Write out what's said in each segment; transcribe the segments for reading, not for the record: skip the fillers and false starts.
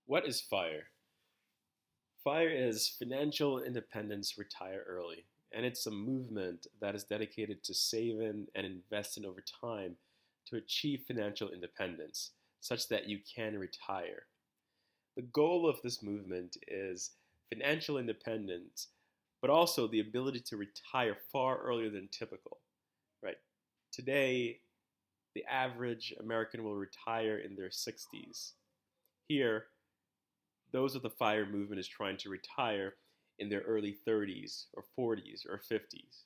What is FIRE? FIRE is Financial Independence Retire Early, and it's a movement that is dedicated to saving and investing over time to achieve financial independence such that you can retire. The goal of this movement is financial independence, but also the ability to retire far earlier than typical, right? Today, the average American will retire in their 60s. Here, those of the FIRE movement is trying to retire in their early 30s or 40s or 50s.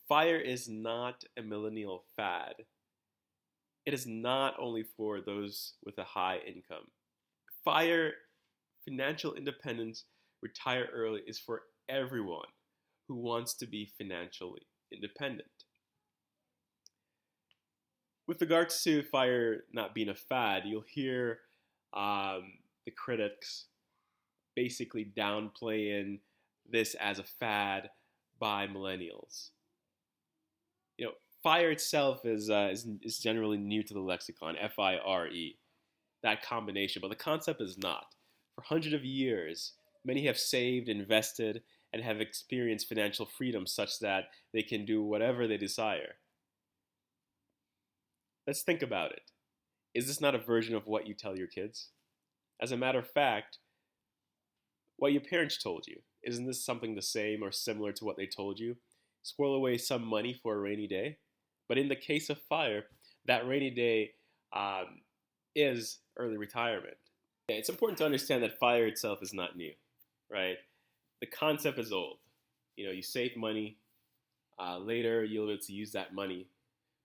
FIRE is not a millennial fad. It is not only for those with a high income. FIRE, financial independence, retire early, is for everyone who wants to be financially independent. With regards to FIRE not being a fad, you'll hear the critics basically downplaying this as a fad by millennials. FIRE itself is generally new to the lexicon, F-I-R-E, that combination, but the concept is not. For hundreds of years, many have saved, invested, and have experienced financial freedom such that they can do whatever they desire. Let's think about it. Is this not a version of what you tell your kids? As a matter of fact, what your parents told you, isn't this something the same or similar to what they told you? Squirrel away some money for a rainy day. But in the case of FIRE, that rainy day is early retirement. It's important to understand that FIRE itself is not new, right? The concept is old. You save money, later you'll be able to use that money.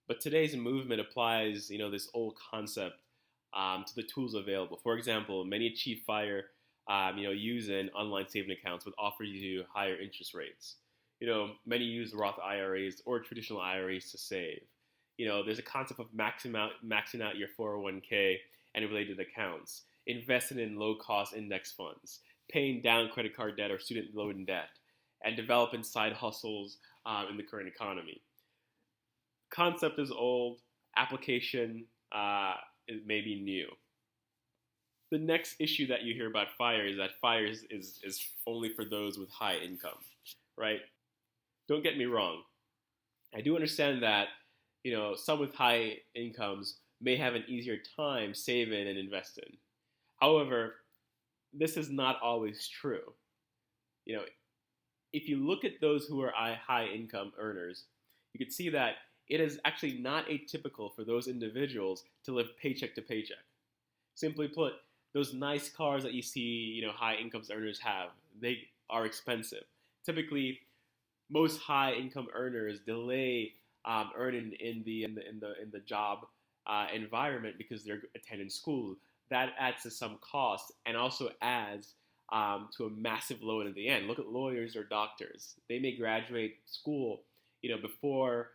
But today's movement applies, this old concept to the tools available. For example, many achieve FIRE, using online saving accounts, which offer you higher interest rates. Many use Roth IRAs or traditional IRAs to save. There's a concept of maxing out your 401k and related accounts, investing in low-cost index funds, paying down credit card debt or student loan debt, and developing side hustles in the current economy. Concept is old, application is maybe new. The next issue that you hear about FIRE is that FIRE is only for those with high income, right? Don't get me wrong. I do understand that, some with high incomes may have an easier time saving and investing. However, this is not always true. You know, if you look at those who are high income earners, you can see that it is actually not atypical for those individuals to live paycheck to paycheck. Simply put, those nice cars that you see, high income earners have, they are expensive. Typically, most high income earners delay earning in the job environment because they're attending school. That adds to some cost and also adds to a massive load at the end. Look at lawyers or doctors; they may graduate school, before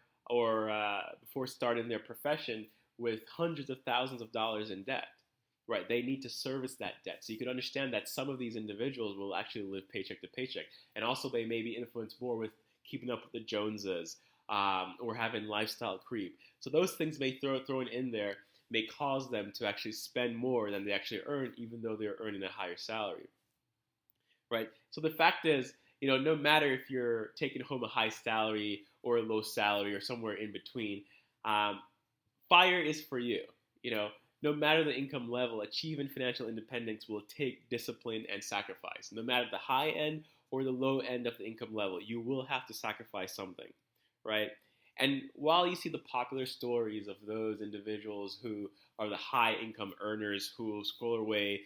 starting their profession with hundreds of thousands of dollars in debt. Right, they need to service that debt. So you can understand that some of these individuals will actually live paycheck to paycheck, and also they may be influenced more with keeping up with the Joneses or having lifestyle creep. So those things may thrown in there may cause them to actually spend more than they actually earn, even though they're earning a higher salary. Right. So the fact is, no matter if you're taking home a high salary or a low salary or somewhere in between, FIRE is for you. No matter the income level, achieving financial independence will take discipline and sacrifice. No matter the high end or the low end of the income level, you will have to sacrifice something, right? And while you see the popular stories of those individuals who are the high income earners who will scroll away,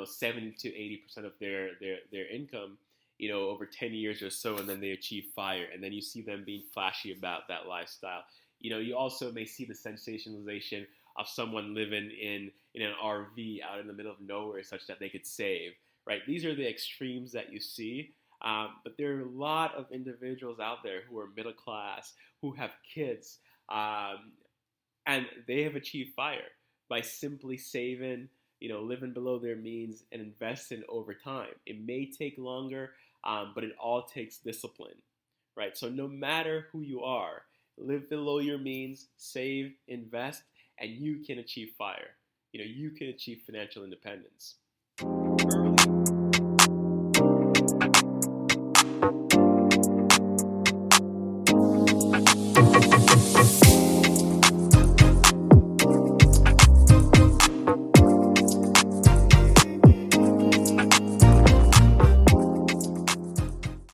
70 to 80% of their income, over 10 years or so, and then they achieve FIRE, and then you see them being flashy about that lifestyle. You also may see the sensationalization of someone living in an RV out in the middle of nowhere such that they could save, right? These are the extremes that you see, but there are a lot of individuals out there who are middle class, who have kids, and they have achieved FIRE by simply saving, living below their means and investing over time. It may take longer, but it all takes discipline, right? So no matter who you are, live below your means, save, invest, and you can achieve FIRE. You can achieve financial independence.